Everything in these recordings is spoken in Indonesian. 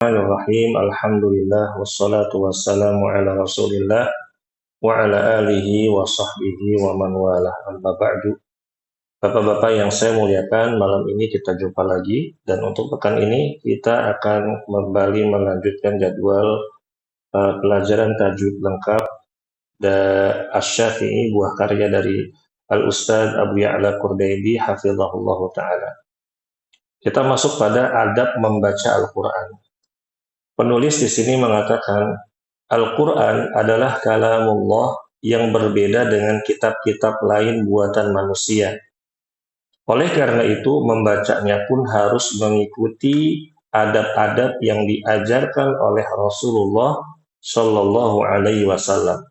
Bismillahirrahmanirrahim. Alhamdulillah wassalatu wassalamu ala Rasulillah wa ala alihi wa sahbihi wa man walah. Amma ba'du. Bapak-bapak yang saya muliakan, malam ini kita jumpa lagi dan untuk pekan ini kita akan kembali melanjutkan jadwal pelajaran tajwid lengkap Asy-Syafi'i, buah karya dari Al-Ustadz Abu Ya'la Qurdaidi hafizahullah ta'ala. Kita masuk pada adab membaca Al-Quran. Penulis di sini mengatakan Al-Quran adalah kalamullah yang berbeda dengan kitab-kitab lain buatan manusia. Oleh karena itu, membacanya pun harus mengikuti adab-adab yang diajarkan oleh Rasulullah Shallallahu Alaihi Wasallam.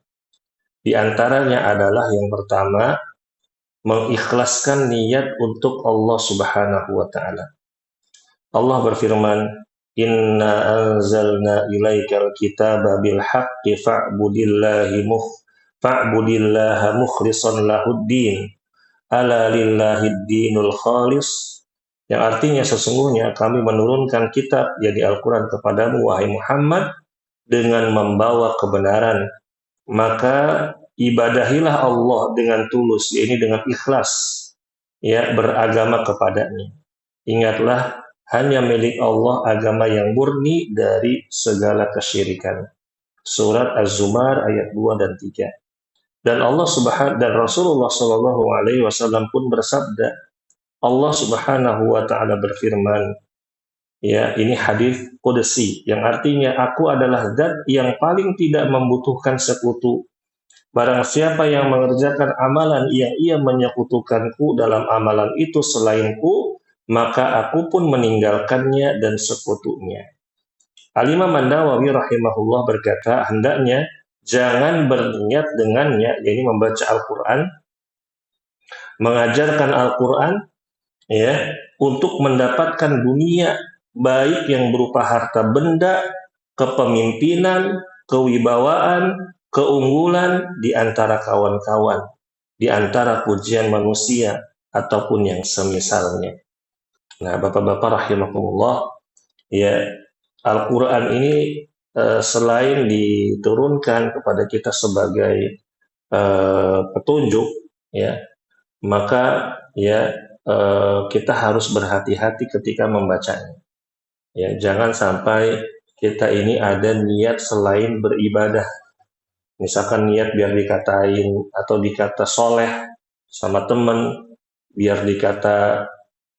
Di antaranya adalah yang pertama, mengikhlaskan niat untuk Allah Subhanahu Wa Taala. Allah berfirman, Inna anzalna ilaikal kitaba bil haqqi fa'budillaha mukhlishan lahuddin ala lillahid dinul khalis, yang artinya sesungguhnya kami menurunkan kitab yakni Al-Quran kepadamu wahai Muhammad dengan membawa kebenaran, maka ibadahilah Allah dengan tulus, yakni dengan ikhlas, ya, beragama kepadanya. Ingatlah, hanya milik Allah agama yang murni dari segala kesyirikan. Surat Az-Zumar ayat 2 dan 3. Dan Rasulullah Shallallahu Alaihi Wasallam pun bersabda, Allah Subhanahu Wa Taala berfirman, ya, ini hadis qudsi yang artinya aku adalah zat yang paling tidak membutuhkan sekutu. Barang siapa yang mengerjakan amalan yang ia menyekutukanku dalam amalan itu selainku, maka aku pun meninggalkannya dan sekutunya. Al-Imam An-Nawawi rahimahullah berkata, hendaknya jangan berniat dengannya, yakni membaca Al-Quran, mengajarkan Al-Quran, ya, untuk mendapatkan dunia, baik yang berupa harta benda, kepemimpinan, kewibawaan, keunggulan di antara kawan-kawan, di antara pujian manusia, ataupun yang semisalnya. Nah, bapak-bapak rahimakumullah, ya, Al-Quran ini selain diturunkan kepada kita sebagai petunjuk, ya, maka ya kita harus berhati-hati ketika membacanya. Ya, jangan sampai kita ini ada niat selain beribadah. Misalkan niat biar dikatain atau dikata soleh sama teman, biar dikata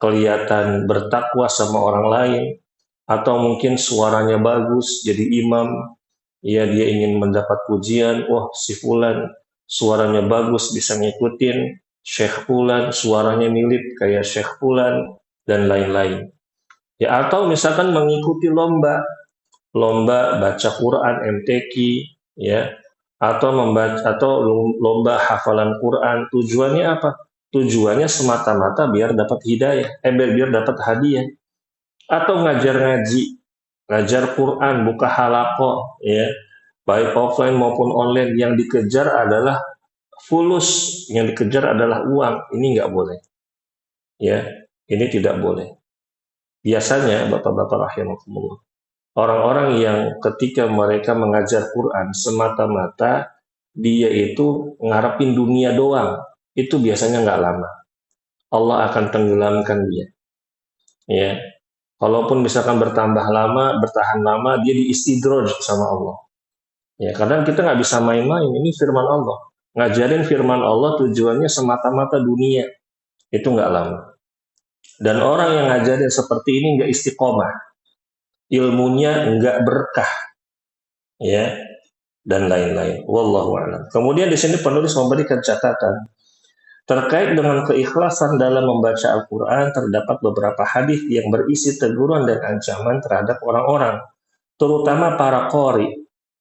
kelihatan bertakwa sama orang lain, atau mungkin suaranya bagus jadi imam, ya, dia ingin mendapat pujian, wah si fulan suaranya bagus bisa ngikutin Syekh fulan, suaranya mirip kayak Syekh fulan, dan lain-lain. Ya, atau misalkan mengikuti lomba baca Quran MTQ, ya, atau lomba hafalan Quran. Tujuannya apa? Tujuannya semata-mata biar dapat hidayah, biar dapat hadiah. Atau ngajar ngaji, ngajar Quran, buka halaqah, ya, baik offline maupun online. Yang dikejar adalah fulus, yang dikejar adalah uang. Ini nggak boleh, ya, ini tidak boleh. Biasanya bapak-bapak rahimakumullah, orang-orang yang ketika mereka mengajar Quran semata-mata dia itu ngarepin dunia doang, itu biasanya nggak lama. Allah akan tenggelamkan dia. Ya, kalaupun misalkan bertahan lama, dia diistidroj sama Allah. Ya, kadang kita nggak bisa main-main. Ini firman Allah. Ngajarin firman Allah tujuannya semata-mata dunia, itu nggak lama. Dan orang yang ngajarin seperti ini nggak istiqomah, ilmunya nggak berkah, ya, dan lain-lain. Wallahu a'lam. Kemudian di sini penulis memberikan catatan terkait dengan keikhlasan dalam membaca Al-Quran. Terdapat beberapa hadis yang berisi teguran dan ancaman terhadap orang-orang, terutama para qori,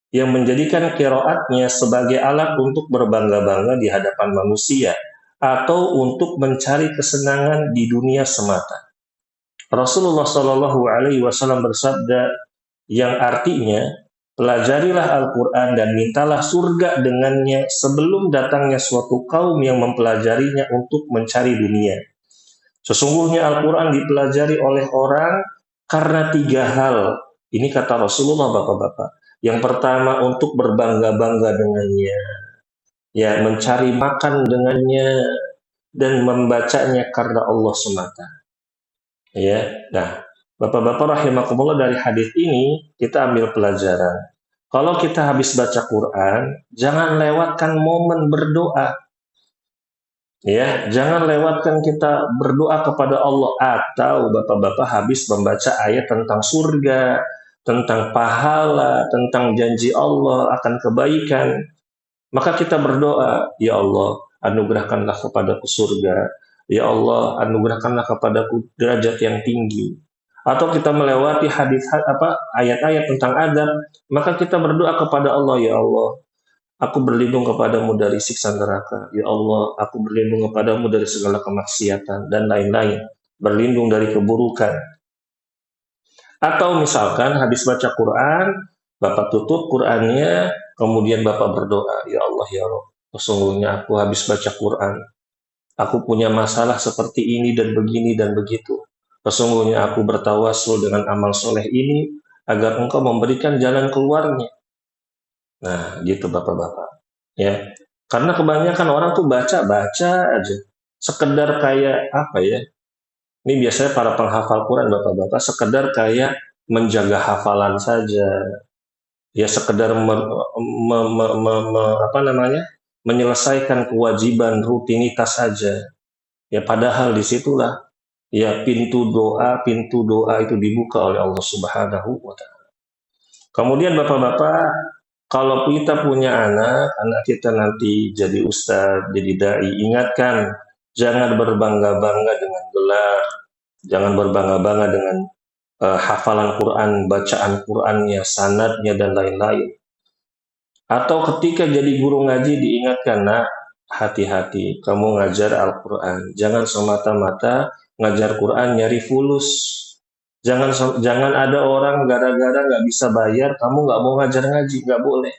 yang menjadikan qiraatnya sebagai alat untuk berbangga-bangga di hadapan manusia atau untuk mencari kesenangan di dunia semata. Rasulullah Shallallahu Alaihi Wasallam bersabda, yang artinya, pelajarilah Al-Quran dan mintalah surga dengannya sebelum datangnya suatu kaum yang mempelajarinya untuk mencari dunia. Sesungguhnya Al-Quran dipelajari oleh orang karena 3 hal. Ini kata Rasulullah, Bapak-bapak. Yang pertama untuk berbangga-bangga dengannya, ya mencari makan dengannya dan membacanya karena Allah semata. Ya, nah, Bapak-bapak rahimakumullah, dari hadis ini kita ambil pelajaran. Kalau kita habis baca Quran, jangan lewatkan momen berdoa. Ya, jangan lewatkan kita berdoa kepada Allah, atau Bapak-bapak habis membaca ayat tentang surga, tentang pahala, tentang janji Allah akan kebaikan. Maka kita berdoa, ya Allah, anugerahkanlah kepadaku surga. Ya Allah, anugerahkanlah kepadaku derajat yang tinggi. Atau kita melewati ayat-ayat tentang adab, maka kita berdoa kepada Allah, ya Allah, aku berlindung kepadamu dari siksa neraka. Ya Allah, aku berlindung kepadamu dari segala kemaksiatan dan lain-lain. Berlindung dari keburukan. Atau misalkan habis baca Quran, Bapak tutup Qurannya, kemudian Bapak berdoa, ya Allah ya Rabb, sesungguhnya aku habis baca Quran. Aku punya masalah seperti ini dan begini dan begitu. Sesungguhnya aku bertawasul dengan amal soleh ini agar engkau memberikan jalan keluarnya. Nah, gitu Bapak-bapak. Ya. Karena kebanyakan orang tuh baca-baca aja. Sekedar kayak apa ya? Ini biasanya para penghafal Quran Bapak-bapak sekedar kayak menjaga hafalan saja. Ya sekedar apa namanya? Menyelesaikan kewajiban rutinitas saja. Ya padahal disitulah ya pintu doa itu dibuka oleh Allah Subhanahu wa taala. Kemudian Bapak-bapak, kalau kita punya anak kita nanti jadi ustadz, jadi dai, ingatkan, jangan berbangga-bangga dengan gelar, jangan berbangga-bangga dengan hafalan Quran, bacaan Qurannya, sanadnya, dan lain-lain. Atau ketika jadi guru ngaji diingatkan, nak, hati-hati, kamu ngajar Al-Quran. Jangan semata-mata ngajar Quran nyari fulus. Jangan ada orang gara-gara nggak bisa bayar, kamu nggak mau ngajar ngaji, nggak boleh.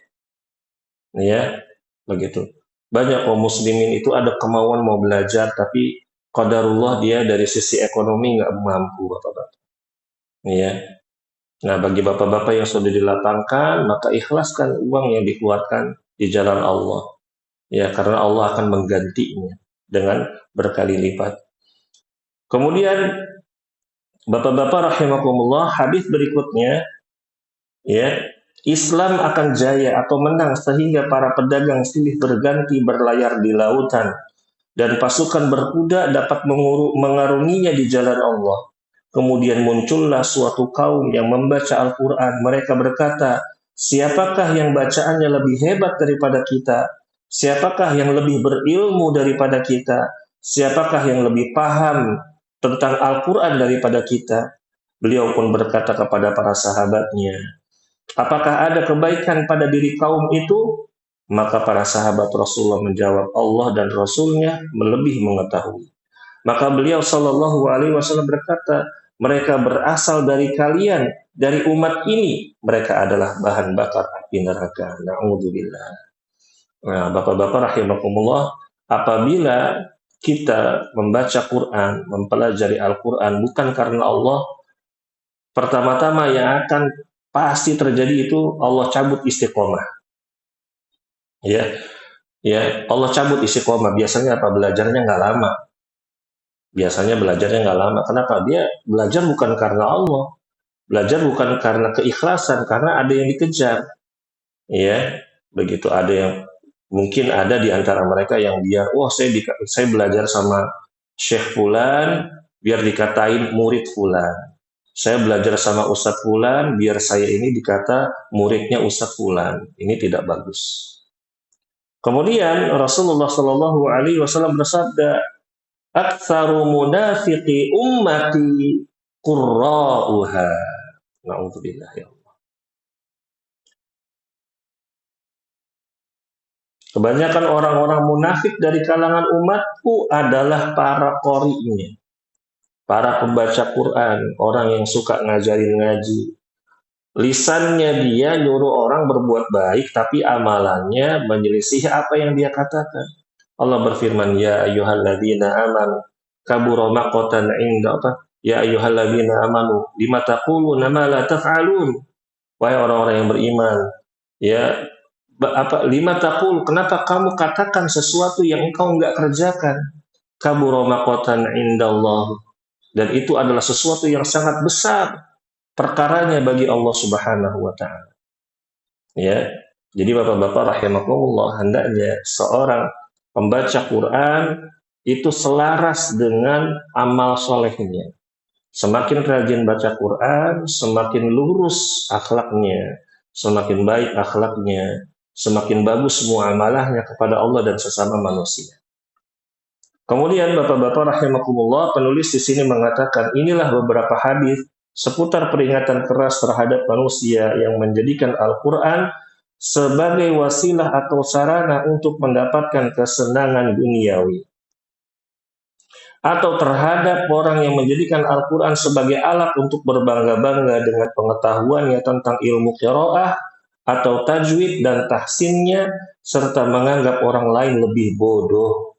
Ya, begitu. Banyak kaum muslimin itu ada kemauan mau belajar, tapi qadarullah dia dari sisi ekonomi nggak mampu, Bapak-bapak. Ya. Nah, bagi Bapak-bapak yang sudah dilapangkan, maka ikhlaskan uang yang dikeluarkan di jalan Allah. Ya, karena Allah akan menggantinya dengan berkali lipat. Kemudian Bapak-bapak rahimakumullah, hadis berikutnya, ya, Islam akan jaya atau menang sehingga para pedagang silih berganti berlayar di lautan dan pasukan berkuda dapat mengarunginya di jalan Allah. Kemudian muncullah suatu kaum yang membaca Al-Quran. Mereka berkata, siapakah yang bacaannya lebih hebat daripada kita? Siapakah yang lebih berilmu daripada kita? Siapakah yang lebih paham tentang Al-Quran daripada kita? Beliau pun berkata kepada para sahabatnya, apakah ada kebaikan pada diri kaum itu? Maka para sahabat Rasulullah menjawab, Allah dan Rasulnya lebih mengetahui. Maka beliau Shallallahu Alaihi Wasallam berkata, mereka berasal dari kalian, dari umat ini. Mereka adalah bahan bakar api neraka. Na'udzubillah. Nah, Bapak-bapak rahimakumullah, apabila kita membaca Quran, mempelajari Al-Quran bukan karena Allah, pertama-tama yang akan pasti terjadi itu Allah cabut istiqomah. Ya, ya Allah cabut istiqomah. Biasanya apa? Belajarnya nggak lama. Biasanya belajarnya nggak lama. Kenapa? Dia belajar bukan karena Allah. Belajar bukan karena keikhlasan, karena ada yang dikejar. Ya, begitu. Ada yang mungkin ada di antara mereka yang biar, wah saya belajar sama Syekh Fulan, biar dikatain murid Fulan. Saya belajar sama Ustadz Fulan, biar saya ini dikata muridnya Ustadz Fulan. Ini tidak bagus. Kemudian Rasulullah Shallallahu Alaihi Wasallam bersabda, "Aktsaru munafiqi ummati qurra'uha." Na'udzubillah ya Allah. Kebanyakan orang-orang munafik dari kalangan umatku adalah para qori'nya, para pembaca Quran, orang yang suka ngajarin ngaji. Lisannya dia nyuruh orang berbuat baik, tapi amalannya menyelisih apa yang dia katakan. Allah berfirman, ya ayyuhalladzina amanu kabura maqtan 'inda Ya ayyuhalladzina amanu lima taquluna ma la taf'alun. Wahai orang-orang yang beriman, ya lima taqul, kenapa kamu katakan sesuatu yang engkau enggak kerjakan? Kabura maqatan indallah, dan itu adalah sesuatu yang sangat besar perkaranya bagi Allah Subhanahu wa taala. Ya. Jadi Bapak-bapak rahimakumullah, hendaknya seorang pembaca Quran itu selaras dengan amal solehnya. Semakin rajin baca Quran, semakin lurus akhlaknya, semakin baik akhlaknya, semakin bagus muamalahnya kepada Allah dan sesama manusia. Kemudian Bapak-bapak rahimakumullah, penulis di sini mengatakan inilah beberapa hadis seputar peringatan keras terhadap manusia yang menjadikan Al-Quran sebagai wasilah atau sarana untuk mendapatkan kesenangan duniawi, atau terhadap orang yang menjadikan Al-Quran sebagai alat untuk berbangga-bangga dengan pengetahuannya tentang ilmu qiraah atau tajwid dan tahsinnya, serta menganggap orang lain lebih bodoh.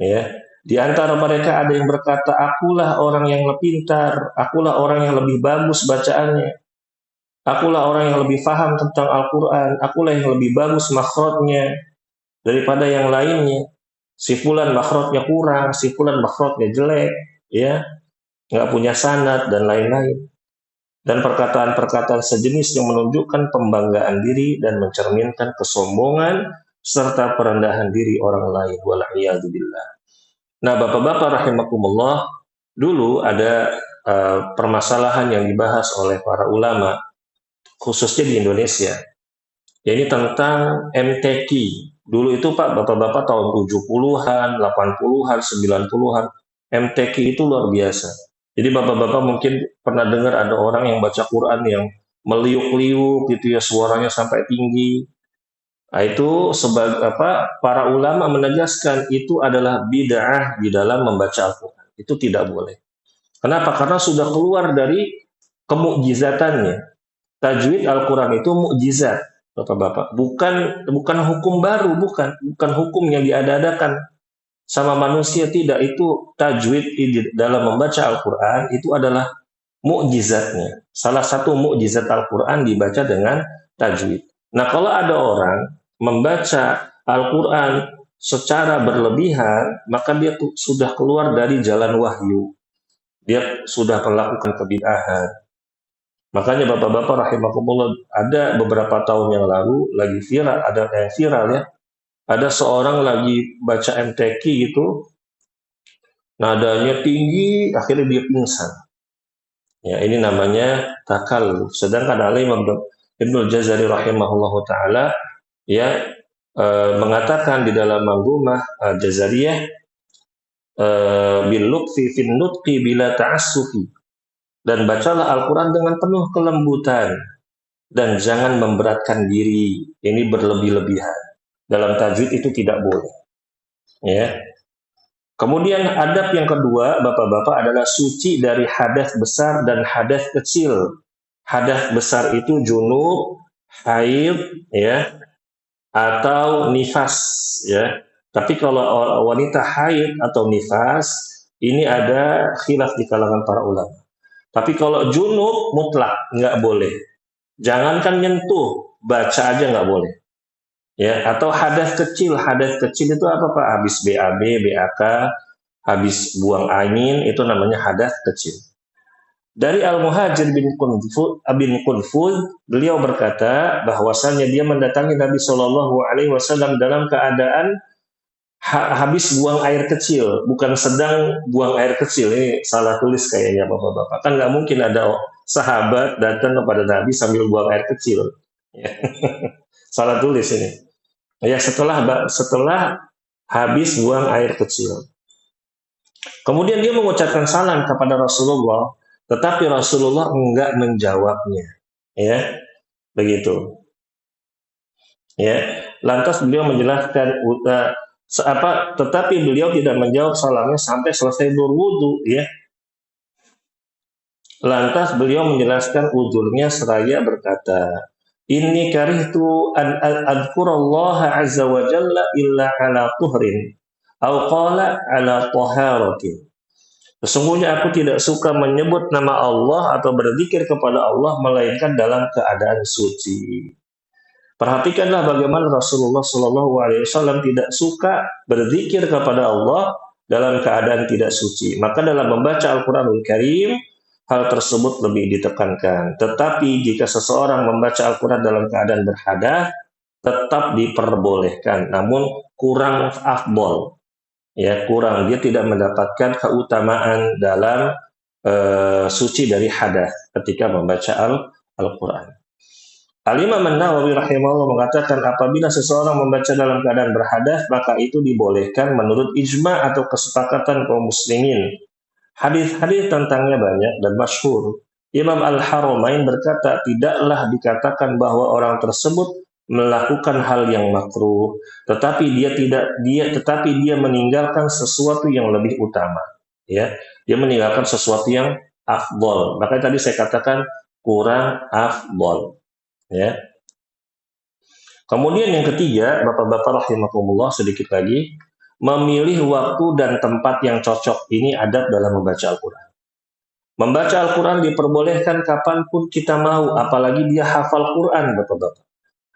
Ya, di antara mereka ada yang berkata, akulah orang yang lebih pintar, akulah orang yang lebih bagus bacaannya, akulah orang yang lebih paham tentang Al-Quran, akulah yang lebih bagus makhrajnya daripada yang lainnya. Si fulan makhrajnya kurang, si fulan makhrajnya jelek, ya, nggak punya sanad dan lain-lain. Dan perkataan-perkataan sejenis yang menunjukkan pembanggaan diri dan mencerminkan kesombongan serta perendahan diri orang lain. Wal'iyadzubillah. Nah, Bapak-bapak rahimakumullah, dulu ada permasalahan yang dibahas oleh para ulama, khususnya di Indonesia. Ini tentang MTQ. Dulu itu Pak, Bapak-bapak tahun 70-an, 80-an, 90-an, MTQ itu luar biasa. Jadi Bapak-bapak mungkin pernah dengar ada orang yang baca Quran yang meliuk-liuk gitu ya, suaranya sampai tinggi. Nah, itu para ulama menegaskan itu adalah bid'ah di dalam membaca Al-Quran. Itu tidak boleh. Kenapa? Karena sudah keluar dari kemukjizatannya. Tajwid Al-Quran itu mukjizat, Bapak-bapak. Bukan hukum baru, bukan hukum yang diada-adakan sama manusia, tidak. Itu tajwid dalam membaca Al-Quran itu adalah mukjizatnya. Salah satu mukjizat Al-Quran dibaca dengan tajwid. Nah, kalau ada orang membaca Al-Quran secara berlebihan, maka dia sudah keluar dari jalan wahyu. Dia sudah melakukan kebid'ahan. Makanya Bapak-bapak rahimakumullah, ada beberapa tahun yang lalu lagi viral, ada yang viral ya. Ada seorang lagi baca MTQ gitu, nadanya tinggi, akhirnya dia pingsan. Ya, ini namanya takalluf. Sedangkan Imam Ibnul Jazari rahimahullahu taala ya mengatakan di dalam manzumah Jazariyah, bil lutfi fin nutqi bila ta'assufi, dan bacalah Al-Quran dengan penuh kelembutan dan jangan memberatkan diri. Ini berlebih-lebihan. Dalam tajwid itu tidak boleh. Ya. Kemudian adab yang kedua, Bapak-bapak, adalah suci dari hadas besar dan hadas kecil. Hadas besar itu junub, haid, ya, atau nifas, ya. Tapi kalau wanita haid atau nifas, ini ada khilaf di kalangan para ulama. Tapi kalau junub mutlak nggak boleh. Jangankan nyentuh, baca aja nggak boleh. Ya, atau hadas kecil itu apa Pak? Habis BAB, BAK, habis buang angin, itu namanya hadas kecil. Dari Al-Muhajir bin Qunfud, beliau berkata bahwasannya dia mendatangi Nabi Shallallahu Alaihi Wasallam dalam keadaan habis buang air kecil, bukan sedang buang air kecil. Ini salah tulis kayaknya Bapak-bapak. Kan nggak mungkin ada sahabat datang kepada Nabi sambil buang air kecil. Salah tulis ini. Ya, setelah habis buang air kecil. Kemudian dia mengucapkan salam kepada Rasulullah, tetapi Rasulullah enggak menjawabnya. Ya, begitu. Ya, lantas beliau menjelaskan tetapi beliau tidak menjawab salamnya sampai selesai berwudu, ya. Lantas beliau menjelaskan uzurnya seraya berkata, "Inni karihtu an adhkurallaha azza wa jalla illa ala tuhrin aw qala ala taharatin." Sesungguhnya aku tidak suka menyebut nama Allah atau berzikir kepada Allah melainkan dalam keadaan suci. Perhatikanlah bagaimana Rasulullah Shallallahu Alaihi Wasallam tidak suka berzikir kepada Allah dalam keadaan tidak suci. Maka dalam membaca Al-Quranul Karim, hal tersebut lebih ditekankan. Tetapi jika seseorang membaca Al-Quran dalam keadaan berhadas, tetap diperbolehkan, namun kurang afdol. Ya, kurang, dia tidak mendapatkan keutamaan dalam suci dari hadas ketika membaca Al-Quran. Al-Imam An-Nawawi rahimahullah mengatakan apabila seseorang membaca dalam keadaan berhadas, maka itu dibolehkan menurut ijma atau kesepakatan kaum muslimin. Hadis-hadis tentangnya banyak dan masyhur. Imam Al-Haramain berkata, tidaklah dikatakan bahwa orang tersebut melakukan hal yang makruh, tetapi dia meninggalkan sesuatu yang lebih utama. Ya, dia meninggalkan sesuatu yang afdol. Makanya tadi saya katakan kurang afdol. Ya. Kemudian yang ketiga, Bapak-bapak rahimakumullah, sedikit lagi, memilih waktu dan tempat yang cocok. Ini adab dalam membaca Al-Quran. Membaca Al-Quran diperbolehkan kapanpun kita mau, apalagi dia hafal Quran, Bapak-bapak.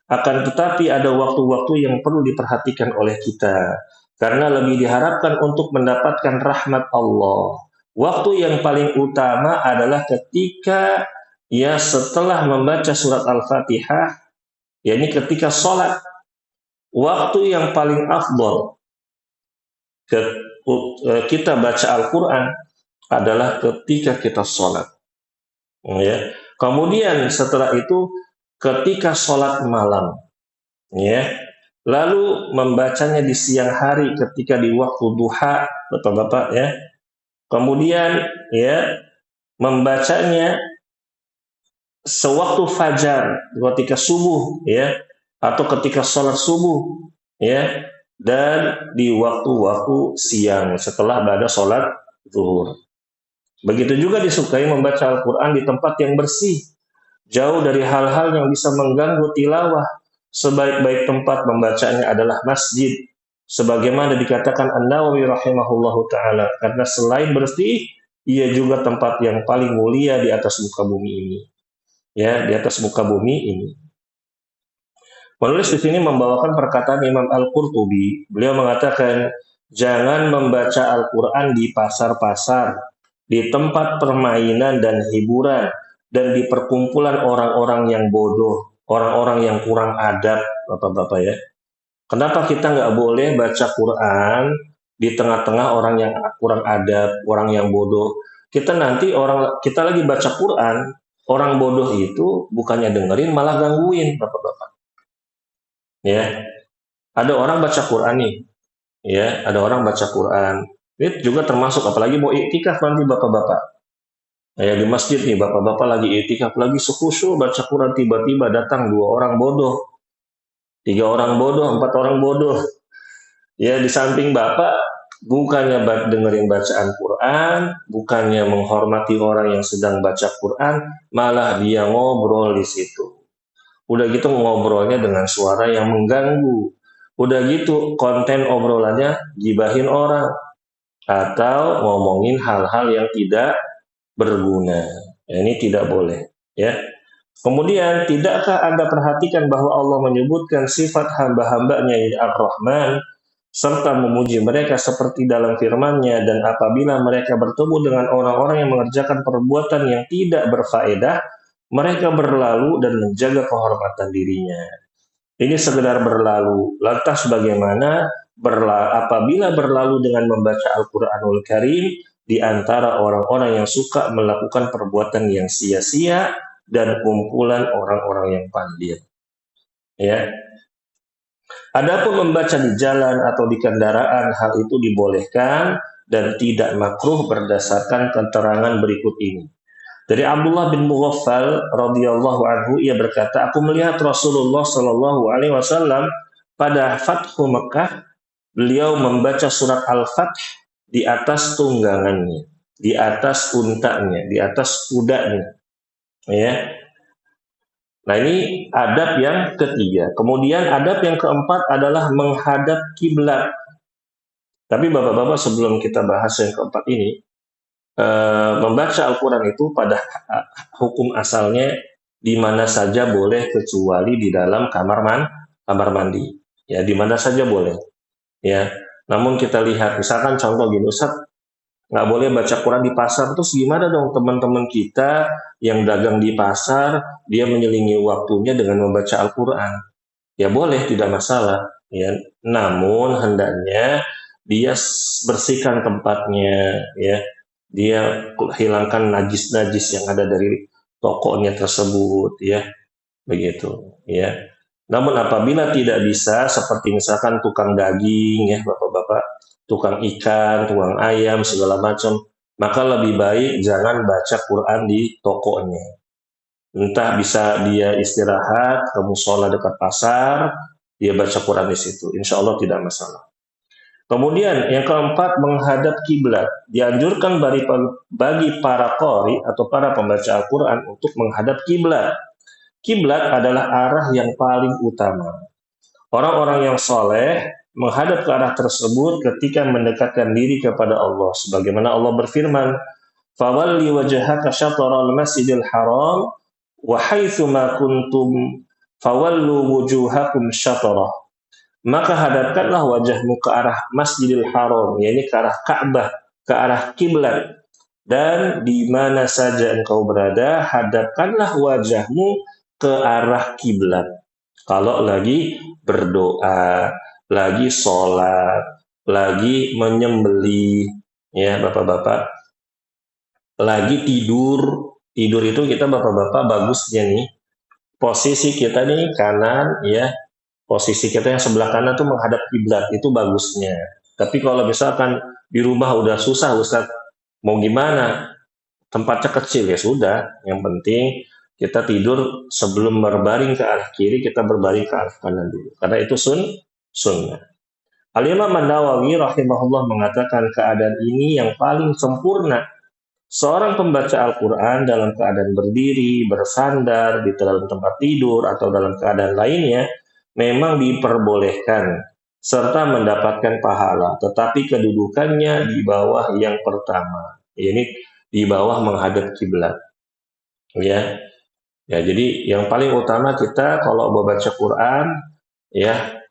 Akan tetapi ada waktu-waktu yang perlu diperhatikan oleh kita, karena lebih diharapkan untuk mendapatkan rahmat Allah. Waktu yang paling utama adalah ketika setelah membaca surat Al-Fatihah, yakni ketika sholat. Waktu yang paling afdol kita baca Al-Quran adalah ketika kita sholat. Ya. Kemudian setelah itu ketika sholat malam. Ya. Lalu membacanya di siang hari ketika di waktu duha, Bapak-bapak ya. Kemudian membacanya sewaktu fajar, ketika subuh ya, atau ketika sholat subuh ya, dan di waktu-waktu siang setelah pada sholat zuhur. Begitu juga disukai membaca Al-Quran di tempat yang bersih, jauh dari hal-hal yang bisa mengganggu tilawah. Sebaik-baik tempat membacanya adalah masjid, sebagaimana dikatakan An-Nawawi rahimahullahu ta'ala, karena selain bersih, ia juga tempat yang paling mulia di atas muka bumi ini. Ya, di atas muka bumi ini. Penulis di sini membawakan perkataan Imam Al-Qurtubi. Beliau mengatakan, jangan membaca Al-Quran di pasar-pasar, di tempat permainan dan hiburan, dan di perkumpulan orang-orang yang bodoh, orang-orang yang kurang adab, Bapak-bapak ya. Kenapa kita nggak boleh baca Quran di tengah-tengah orang yang kurang adab, orang yang bodoh? Kita lagi baca Quran, orang bodoh itu bukannya dengerin malah gangguin, Bapak-bapak. Ya. Ada orang baca Quran nih. Ya, ada orang baca Quran. Ini juga termasuk apalagi mau iktikaf nanti Bapak-bapak. Ya, di masjid nih Bapak-bapak lagi iktikaf, lagi khusyuk baca Quran, tiba-tiba datang 2 orang bodoh, 3 orang bodoh, 4 orang bodoh. Ya, di samping Bapak bukannya dengerin bacaan Quran, bukannya menghormati orang yang sedang baca Quran, malah dia ngobrol di situ. Udah gitu ngobrolnya dengan suara yang mengganggu. Udah gitu konten obrolannya gibahin orang atau ngomongin hal-hal yang tidak berguna. Ini tidak boleh, ya. Kemudian, tidakkah Anda perhatikan bahwa Allah menyebutkan sifat hamba-hambanya yang Ar-Rahman serta memuji mereka seperti dalam firman-Nya, dan apabila mereka bertemu dengan orang-orang yang mengerjakan perbuatan yang tidak berfaedah, mereka berlalu dan menjaga kehormatan dirinya. Ini sekedar berlalu. Lantas bagaimana apabila berlalu dengan membaca Al-Quranul Karim di antara orang-orang yang suka melakukan perbuatan yang sia-sia dan kumpulan orang-orang yang pandai. Ya. Adapun membaca di jalan atau di kendaraan, hal itu dibolehkan dan tidak makruh berdasarkan keterangan berikut ini. Dari Abdullah bin Mughaffal radhiyallahu anhu, ia berkata, aku melihat Rasulullah Shallallahu Alaihi Wasallam pada Fathu Mekah, beliau membaca surat Al-Fath di atas tunggangannya, di atas untanya, di atas kudanya. Ya. Nah, ini adab yang ketiga. Kemudian adab yang keempat adalah menghadap kiblat. Tapi Bapak-bapak, sebelum kita bahas yang keempat ini, membaca Al-Quran itu pada hukum asalnya di mana saja boleh kecuali di dalam kamar mandi. Ya, di mana saja boleh. Ya, namun kita lihat misalkan contoh gini, Ustaz, nggak boleh baca Quran di pasar, terus gimana dong teman-teman kita yang dagang di pasar, dia menyelingi waktunya dengan membaca Al-Quran? Ya boleh, tidak masalah. Ya, namun hendaknya dia bersihkan tempatnya, ya, dia hilangkan najis-najis yang ada dari tokonya tersebut, ya, begitu, ya. Namun apabila tidak bisa, seperti misalkan tukang daging, ya, bapak-bapak, tukang ikan, tukang ayam, segala macam, maka lebih baik jangan baca Quran di tokonya. Entah bisa dia istirahat ke musola dekat pasar, dia baca Quran di situ. Insya Allah tidak masalah. Kemudian yang keempat, menghadap kiblat. Dianjurkan bagi para qori atau para pembaca Al-Quran untuk menghadap kiblat. Kiblat adalah arah yang paling utama. Orang-orang yang soleh menghadap ke arah tersebut ketika mendekatkan diri kepada Allah. Sebagaimana Allah berfirman, "Fawalli wajhaka syatral masjidil haram wa haitsu ma kuntum fawallu wujuhakum syatrah." Maka hadapkanlah wajahmu ke arah Masjidil Haram, yakni ke arah Ka'bah, ke arah kiblat. Dan di mana saja engkau berada, hadapkanlah wajahmu ke arah kiblat. Kalau lagi berdoa, lagi sholat, lagi menyembelih, ya bapak-bapak, lagi tidur. Tidur itu kita bapak-bapak bagusnya nih, posisi kita nih kanan, ya, posisi kita yang sebelah kanan tuh menghadap kiblat, itu bagusnya. Tapi kalau misalkan di rumah udah susah Ustaz, mau gimana? Tempatnya kecil, ya sudah. Yang penting kita tidur sebelum berbaring ke arah kiri, kita berbaring ke arah kanan dulu. Karena itu sunnah. Al-Imam An-Nawawi rahimahullah mengatakan keadaan ini yang paling sempurna. Seorang pembaca Al-Quran dalam keadaan berdiri, bersandar, di dalam tempat tidur, atau dalam keadaan lainnya, memang diperbolehkan, serta mendapatkan pahala. Tetapi kedudukannya di bawah yang pertama. Ini di bawah menghadap kiblat. Ya, ya, jadi yang paling utama kita kalau membaca Quran, ya,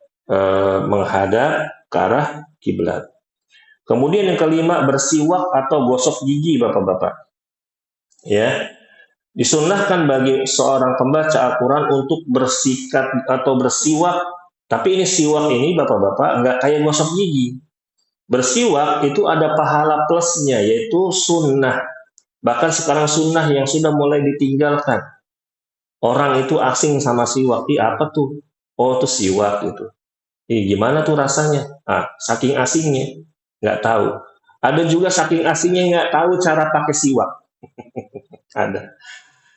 menghadap ke arah kiblat. Kemudian yang kelima, bersiwak atau gosok gigi, bapak-bapak. Ya, disunnahkan bagi seorang pembaca Al-Quran untuk bersikat atau bersiwak. Tapi ini siwak ini, bapak-bapak, nggak kayak gosok gigi. Bersiwak itu ada pahala plusnya, yaitu sunnah. Bahkan sekarang sunnah yang sudah mulai ditinggalkan. Orang itu asing sama siwak. Ih, apa tuh? Oh, itu siwak gitu. Ih, gimana tuh rasanya? Ah, saking asingnya, nggak tahu. Ada juga saking asingnya nggak tahu cara pakai siwak. Ada.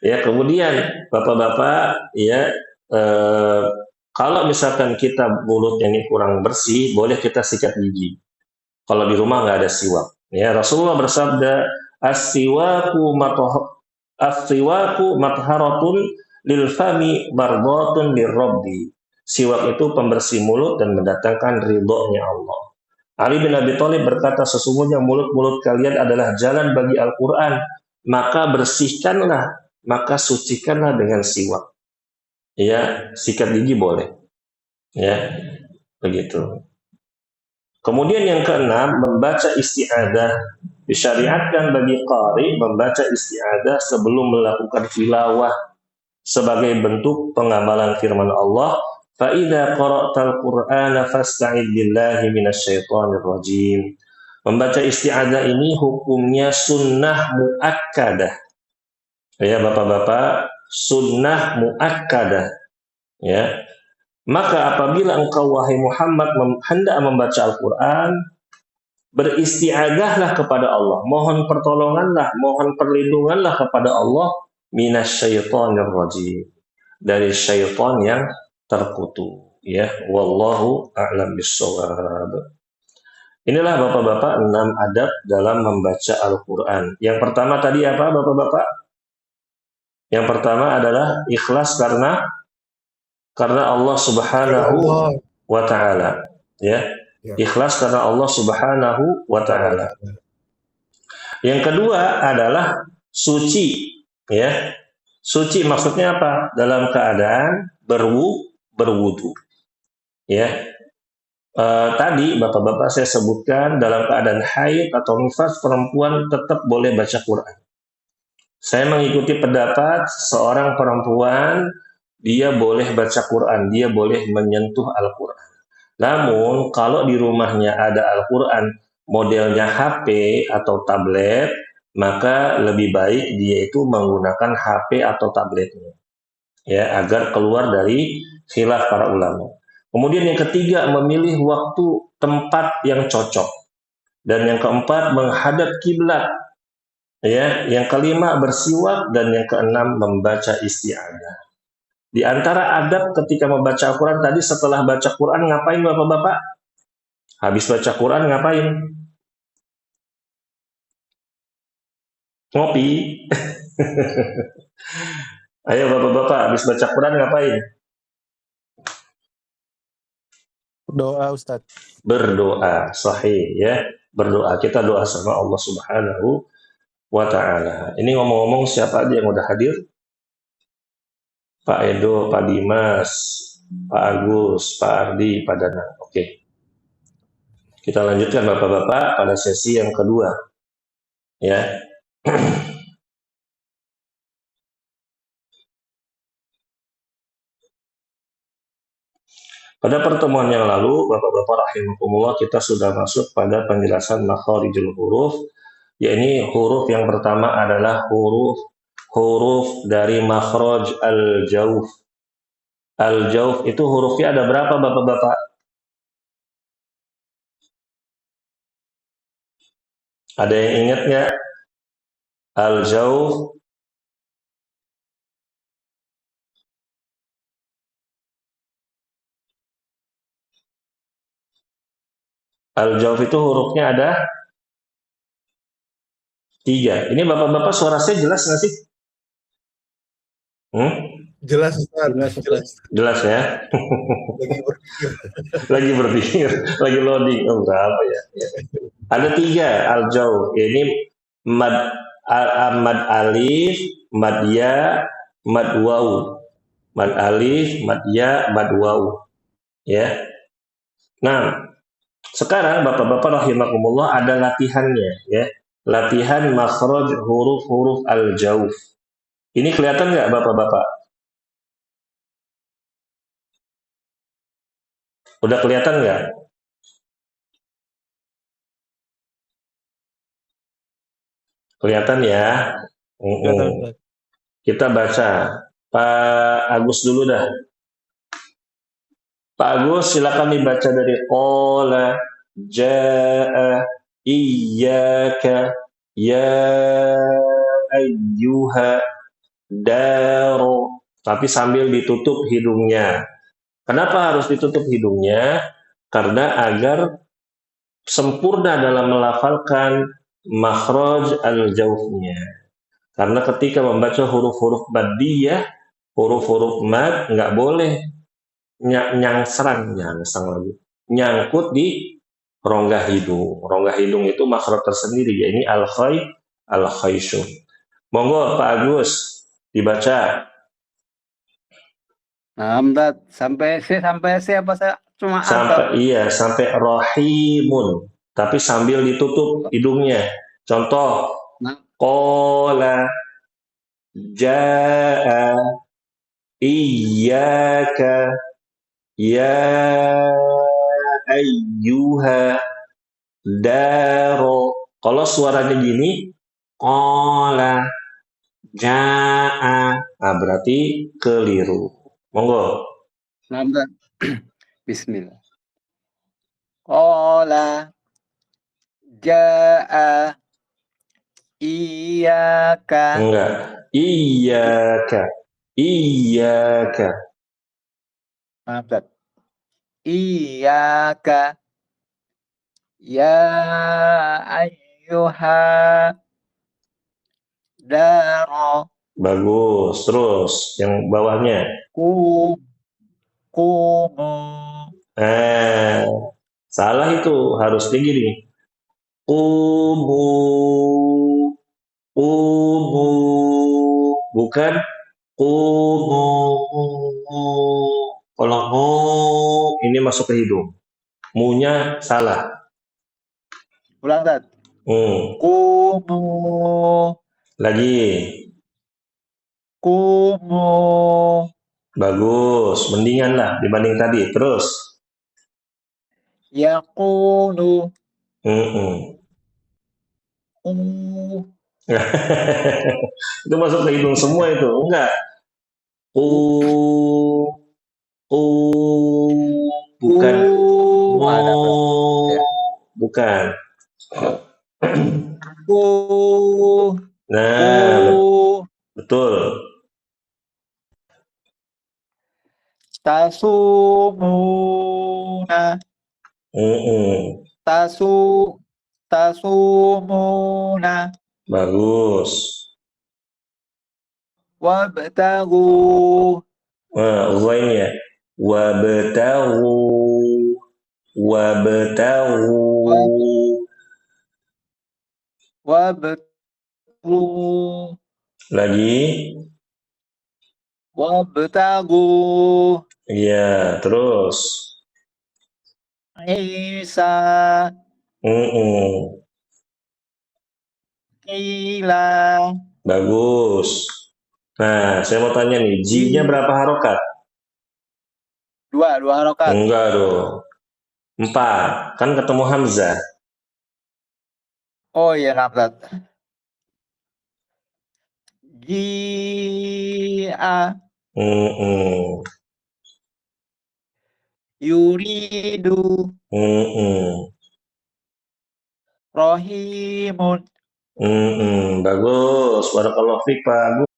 Ya, kemudian bapak-bapak, ya, eh, kalau misalkan kita mulutnya ini kurang bersih, boleh kita sikat gigi. Kalau di rumah nggak ada siwak. Ya, Rasulullah bersabda, as-siwaku matharatun lil fami mardatun lirabbi. Siwak itu pembersih mulut dan mendatangkan ridhonya Allah. Ali bin Abi Thalib berkata, sesungguhnya mulut-mulut kalian adalah jalan bagi Al-Quran, maka bersihkanlah, maka sucikanlah dengan siwak. Ya, sikat gigi boleh. Ya, begitu. Kemudian yang keenam, membaca isti'adah. Disyariatkan bagi qari membaca isti'adah sebelum melakukan tilawah sebagai bentuk pengamalan firman Allah, fa idza qara'tal qur'ana fasta'id billahi minasyaitonir rajim. Membaca isti'adah ini hukumnya sunnah muakkadah. Ya, bapak-bapak, sunnah muakkadah. Ya. Maka apabila engkau wahai Muhammad hendak membaca Al-Qur'an, beristi'adzahlah kepada Allah, mohon pertolonganlah, mohon perlindunganlah kepada Allah minasyaitonir rajim, dari syaitan yang terkutuk, ya. Wallahu a'lam bissawab. Inilah bapak-bapak 6 adab dalam membaca Al-Qur'an. Yang pertama tadi apa, bapak-bapak? Yang pertama adalah ikhlas karena Allah Subhanahu wa taala, ya. Ya. Ikhlas karena Allah Subhanahu wa taala. Yang kedua adalah suci, ya. Suci maksudnya apa? Dalam keadaan berwudu, ya. Tadi bapak-bapak saya sebutkan dalam keadaan haid atau nifas perempuan tetap boleh baca Quran. Saya mengikuti pendapat seorang perempuan, dia boleh baca Quran, dia boleh menyentuh Al-Quran. Namun kalau di rumahnya ada Al-Quran modelnya HP atau tablet, maka lebih baik dia itu menggunakan HP atau tabletnya, ya, agar keluar dari khilaf para ulama. Kemudian yang ketiga, memilih waktu tempat yang cocok. Dan yang keempat, menghadap kiblat. Ya, yang kelima, bersiwak, dan yang keenam, membaca isti'adzah. Di antara adab ketika membaca Al-Quran tadi, setelah baca Quran ngapain Bapak-bapak? Habis baca Quran ngapain? Ngopi. Ayo Bapak-bapak, habis baca Quran ngapain? Doa, Ustadz. Berdoa, sahih ya. Berdoa, kita doa sama Allah Subhanahu wa ta'ala. Ini ngomong-ngomong siapa aja yang udah hadir? Pak Edo, Pak Dimas, Pak Agus, Pak Ardi, Pak Danang. Oke. Kita lanjutkan Bapak-bapak pada sesi yang kedua. Ya. Pada pertemuan yang lalu, Bapak-bapak rahimakumullah, kita sudah masuk pada penjelasan makharijul huruf. Yakni huruf yang pertama adalah huruf dari makhraj al-jauf. Al-jauf itu hurufnya ada berapa Bapak-bapak? Ada yang ingat nggak? Al-jauf. Al-jauf itu hurufnya ada 3. Ini Bapak-bapak suara saya jelas nggak sih? Jelas, Ustadz. Jelas ya? Lagi berpikir, lagi loading. Oh, berapa ya? Ada 3 al-jauf. Ini mad alif, mad ya, mad waw. Mad alif, mad ya, mad waw. Ya. Nah, sekarang Bapak-bapak rahimakumullah ada latihannya, ya. Latihan makhraj huruf-huruf al-jauf. Ini kelihatan nggak Bapak-bapak? Udah kelihatan nggak? Kelihatan ya? Kita baca. Pak Agus dulu dah. Pak Agus silakan dibaca dari qala jaa iyyaka ya ayyuha daru, tapi sambil ditutup hidungnya. Kenapa harus ditutup hidungnya? Karena agar sempurna dalam melafalkan makhraj al-jaufnya. Karena ketika membaca huruf-huruf maddiyah, huruf-huruf mad nggak boleh nyangkut di rongga hidung. Rongga hidung itu makhraj tersendiri, yaitu al-khayshum. Monggo Pak Agus dibaca. Nah, sampai C apa saya cuma sampai rahimun, tapi sambil ditutup hidungnya. Contoh, qala jaa iyyaka ya ayyuha daru. Kalau suaranya gini, qala jaa, nah berarti keliru. Monggo. Bismillah. Qala jaa iyyaka. Enggak. Iyyaka. Iyyaka ya ayyuha daru. Bagus. Terus yang bawahnya. Qumu. Salah itu, harusnya gini. Qumu bukan kumu. Kalau mu ini masuk ke hidung. Munya salah. Ulang, Ustaz. Kumu. Lagi. Kumu. Bagus, mendingan lah dibanding tadi. Terus. Yakunu. Itu masuk ke hidung semua itu. Enggak. Bukan. Ada ya. Bukan. Nah, betul. Tasumuna. Tasumuna. Bagus. Wabtagu. Ghainnya. Wabtagu. Lagi. Wabtagu. Iya, terus. Isa. Ila. Bagus. Nah, saya mau tanya nih, J-nya berapa harokat? 2 harokat. Enggak dong. 4. Kan ketemu Hamzah. Oh iya, Ustaz. Jia. Yuridu. Rohimun. Bagus. Barakallahu fiik, Pak.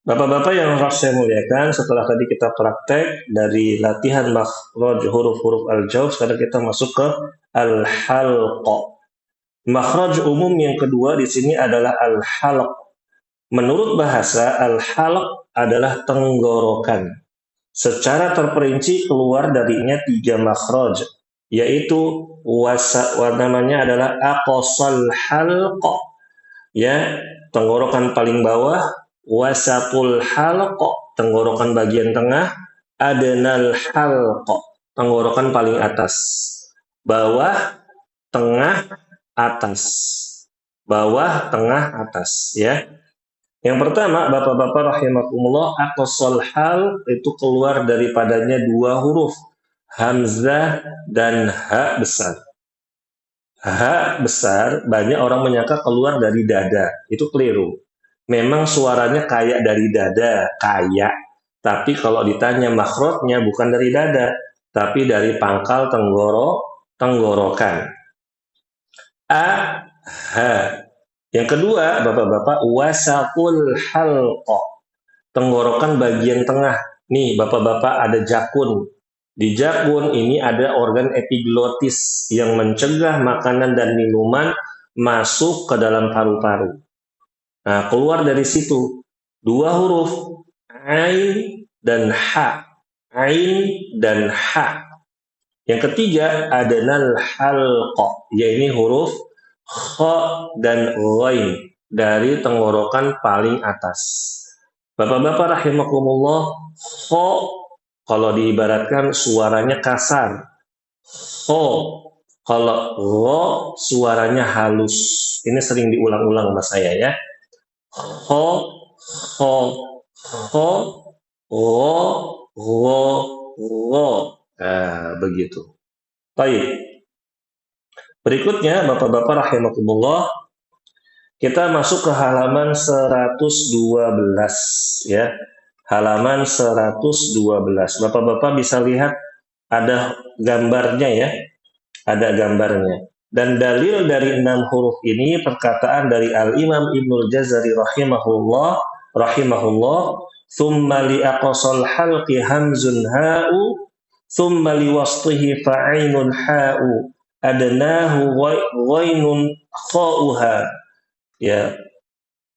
Bapak-bapak yang saya muliakan, setelah tadi kita praktek dari latihan makhraj huruf-huruf al-jauf, sekarang kita masuk ke al-halqa. Makhraj umum yang kedua di sini adalah al-halq. Menurut bahasa, al-halq adalah tenggorokan. Secara terperinci keluar darinya 3 makhraj, yaitu namanya adalah aqsal halq, ya, tenggorokan paling bawah, wasatul halq, tenggorokan bagian tengah, adnal halq, tenggorokan paling atas. Bawah, tengah, atas. Bawah, tengah, atas, ya. Yang pertama, Bapak-bapak rahimakumullah, aqsal hal itu keluar daripadanya 2 huruf, hamzah dan ha besar. Ha besar banyak orang menyangka keluar dari dada, itu keliru. Memang suaranya kayak dari dada, kayak. Tapi kalau ditanya makhrajnya bukan dari dada, tapi dari pangkal tenggorokan. A, ha. Yang kedua, Bapak-bapak, wasaqul halqa. Tenggorokan bagian tengah. Nih, Bapak-bapak, ada jakun. Di jakun ini ada organ epiglotis yang mencegah makanan dan minuman masuk ke dalam paru-paru. Nah, keluar dari situ 2 huruf, ain dan ha. Ain dan ha. Yang ketiga, adnal halqa, yaitu huruf kha dan ghain dari tenggorokan paling atas. Bapak-bapak rahimakumullah, kha kalau diibaratkan suaranya kasar. Kha kalau gha suaranya halus. Ini sering diulang-ulang sama saya, ya. Kha, kha, kha, gha. Nah, begitu. Baik. Berikutnya, Bapak-bapak rahimakumullah, kita masuk ke halaman 112, ya. Halaman 112. Bapak-bapak bisa lihat ada gambarnya, ya. Ada gambarnya. Dan dalil dari 6 huruf ini perkataan dari Al-Imam Ibnul Jazari rahimahullah, thumma li aqsal halqi hamzun ha'u, thumma li wasṭihi fa'ainun ha'u, adnahu ghainun kha'uha. Ya.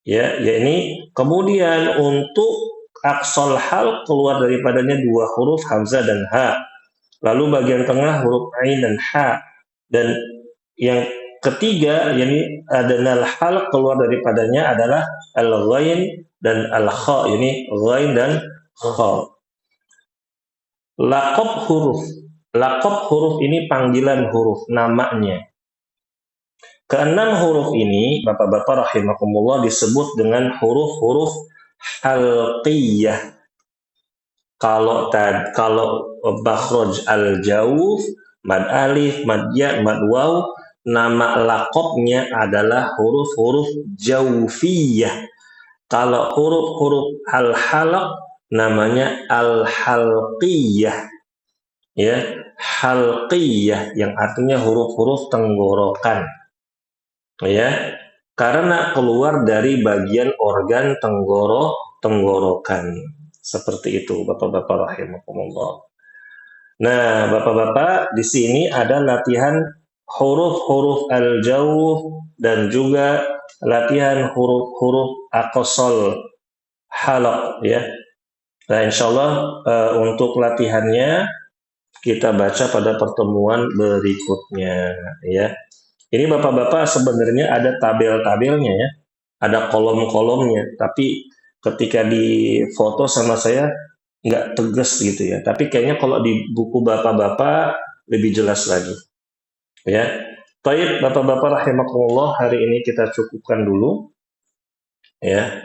Ya, ini kemudian untuk aqsal halq keluar daripadanya 2 huruf hamzah dan ha. Lalu bagian tengah huruf ain dan ha. Dan yang ketiga, yakni adanal halq, keluar daripadanya adalah al-ghain dan al-kha, ini ghain dan kha. Laqab huruf ini panggilan huruf, namanya. Keenam huruf ini, Bapak-bapak rahimakumullah, disebut dengan huruf-huruf halqiyah. Kalau bakhraj al-jawf, mad alif, mad ya, mad waw, nama laqabnya adalah huruf-huruf jawfiyah. Kalau huruf-huruf al-halq, namanya al-halqiyah. Ya, halqiyah yang artinya huruf-huruf tenggorokan. Ya, karena keluar dari bagian organ tenggorokan. Seperti itu, Bapak-bapak rahimakumullah. Nah, Bapak-bapak, di sini ada latihan huruf-huruf al-jawf dan juga latihan huruf-huruf aqsal halaq, ya. Nah, insyaallah untuk latihannya kita baca pada pertemuan berikutnya, ya. Ini Bapak-bapak sebenarnya ada tabel-tabelnya, ya. Ada kolom-kolomnya, tapi ketika di foto sama saya nggak tegas gitu ya. Tapi kayaknya kalau di buku Bapak-bapak lebih jelas lagi. Ya. Baik, Bapak-bapak rahimakumullah, hari ini kita cukupkan dulu ya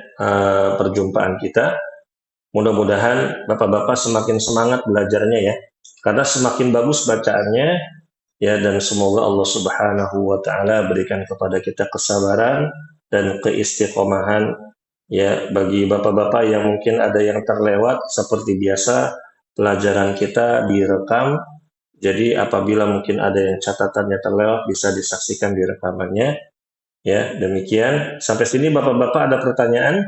perjumpaan kita. Mudah-mudahan Bapak-bapak semakin semangat belajarnya ya. Karena semakin bagus bacaannya, ya, dan semoga Allah Subhanahu wa taala berikan kepada kita kesabaran dan keistiqomahan, ya. Bagi Bapak-bapak yang mungkin ada yang terlewat, seperti biasa pelajaran kita direkam. Jadi apabila mungkin ada yang catatannya terlewat, bisa disaksikan di rekamannya. Ya, demikian. Sampai sini Bapak-bapak ada pertanyaan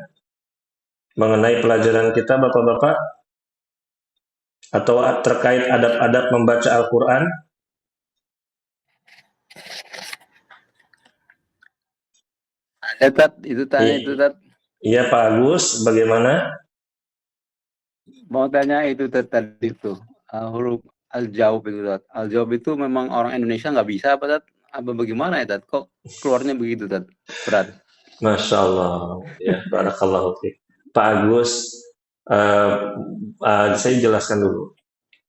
mengenai pelajaran kita, Bapak-bapak? Atau terkait adab-adab membaca Al-Quran? Ada Tat, itu tanya itu Tat. Iya Pak Agus, bagaimana? Mau tanya itu Tat tadi itu huruf al-jawab itu Tat. Al-jawab itu memang orang Indonesia nggak bisa apa Tat? Apa bagaimana ya Tat? Kok keluarnya begitu Tat? Berat. Masya Allah, ya, barakallahu fiik. Pak Agus, saya jelaskan dulu.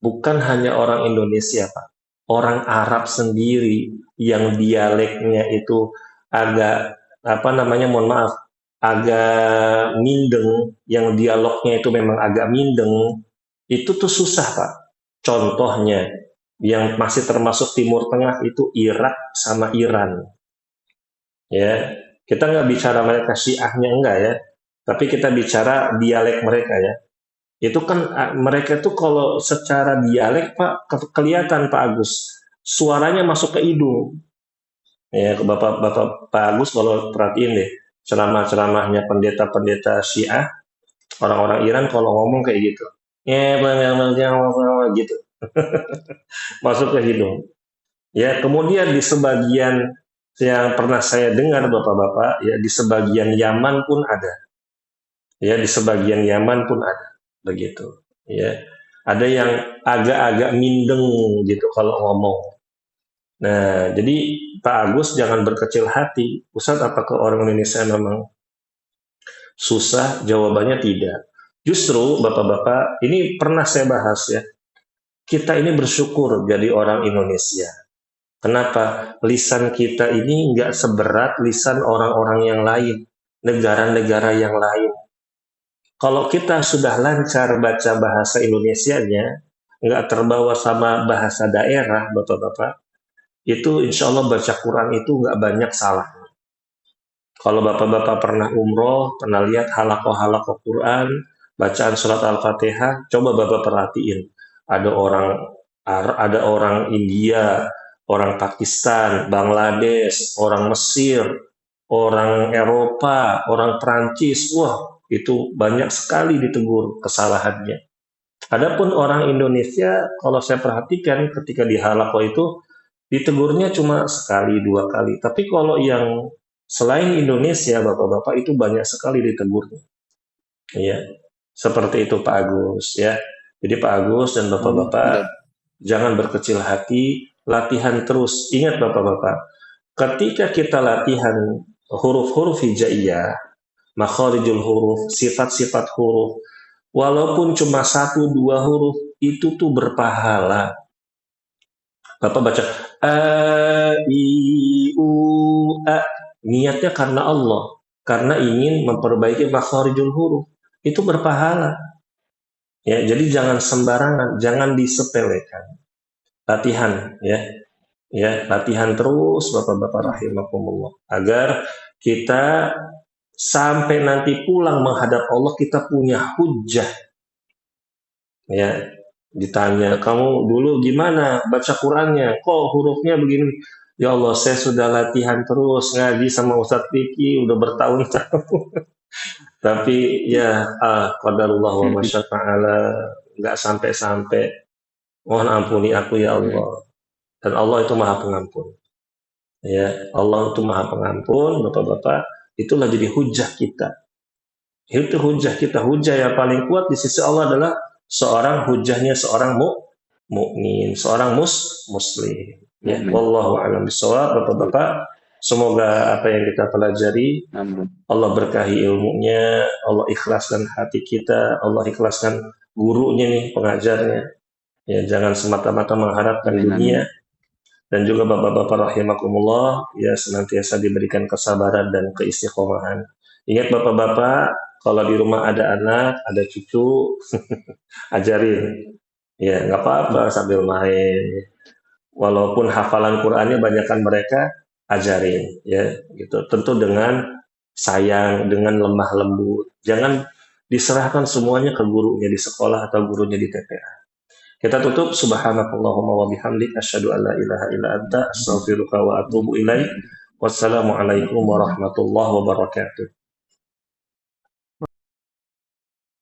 Bukan hanya orang Indonesia, Pak. Orang Arab sendiri yang dialeknya itu agak, mohon maaf, agak mindeng, yang dialognya itu memang agak mindeng, itu tuh susah, Pak. Contohnya, yang masih termasuk Timur Tengah itu Irak sama Iran. Ya, kita nggak bicara mereka Syiahnya, enggak ya, tapi kita bicara dialek mereka ya. Itu kan mereka tuh kalau secara dialek Pak kelihatan Pak Agus, suaranya masuk ke hidung. Ya, ke Bapak Pak Agus kalau perhatiin deh ceramah-ceramahnya pendeta-pendeta Syiah, orang-orang Iran kalau ngomong kayak gitu. Ya, gitu. Masuk ke hidung. Ya, kemudian di sebagian yang pernah saya dengar Bapak-bapak, ya, di sebagian Yaman pun ada. Ya, di sebagian Yaman pun ada. Begitu. Ya. Ada yang agak-agak mindeng gitu kalau ngomong. Nah, jadi Pak Agus jangan berkecil hati. Ustadz, apakah orang Indonesia memang susah? Jawabannya tidak. Justru Bapak-bapak, ini pernah saya bahas ya. Kita ini bersyukur jadi orang Indonesia. Kenapa? Lisan kita ini nggak seberat lisan orang-orang yang lain, negara-negara yang lain. Kalau kita sudah lancar baca bahasa Indonesianya, nggak terbawa sama bahasa daerah, Bapak-bapak, itu insya Allah baca Quran itu nggak banyak salah. Kalau Bapak-bapak pernah umroh, pernah lihat halakoh-halakoh Quran, bacaan surat Al-Fatihah, coba Bapak perhatiin. Ada orang India, orang Pakistan, Bangladesh, orang Mesir, orang Eropa, orang Prancis, wah itu banyak sekali ditegur kesalahannya. Adapun orang Indonesia, kalau saya perhatikan ketika di halakoh itu ditegurnya cuma sekali, dua kali. Tapi kalau yang selain Indonesia, Bapak-bapak, itu banyak sekali ditegurnya. Ya, seperti itu Pak Agus ya. Jadi Pak Agus dan Bapak-bapak, jangan berkecil hati, latihan terus. Ingat Bapak-bapak, ketika kita latihan huruf-huruf hijaiyah, makharijul huruf, sifat-sifat huruf, walaupun cuma 1-2 huruf, itu tuh berpahala. Bapak baca a, i, u, a, niatnya karena Allah, karena ingin memperbaiki makharijul huruf, itu berpahala. Ya, jadi jangan sembarangan, jangan disepelekan. Latihan, ya, latihan terus, bapak-bapak rahimakumullah, agar kita sampai nanti pulang menghadap Allah kita punya hujjah. Ya, ditanya, kamu dulu gimana baca Qurannya? Kok hurufnya begini? Ya Allah, saya sudah latihan terus ngaji sama Ustadz Vicky udah bertahun-tahun. Tapi ya, qadarullah wa masyafa'ala, nggak sampai-sampai. Mohon ampuni aku ya Allah. Dan Allah itu maha pengampun. Ya, Allah itu maha pengampun, bapak-bapak. Itulah jadi hujah kita. Itu hujah kita. Hujah yang paling kuat di sisi Allah adalah seorang hujahnya seorang mukmin, seorang muslim. Ya, wallahu a'lam bishawab, bapak-bapak. Semoga apa yang kita pelajari Allah berkahi ilmunya, Allah ikhlaskan hati kita, Allah ikhlaskan gurunya nih, pengajarnya. Ya, jangan semata-mata mengharapkan dunia. Dan juga bapak-bapak rahimakumullah, ya senantiasa diberikan kesabaran dan keistiqomahan. Ingat bapak-bapak, kalau di rumah ada anak, ada cucu, ajarin. Ya, nggak apa-apa sambil main. Walaupun hafalan Qur'annya banyakkan mereka, ajarin. Ya, gitu. Tentu dengan sayang, dengan lemah lembut. Jangan diserahkan semuanya ke gurunya di sekolah atau gurunya di TPA. Kita tutup, subhanakallahumma wa bihamdik, asyhadu an la ilaha illa anta, astaghfiruka wa atubu ilaik. Wassalamualaikum warahmatullahi wabarakatuh.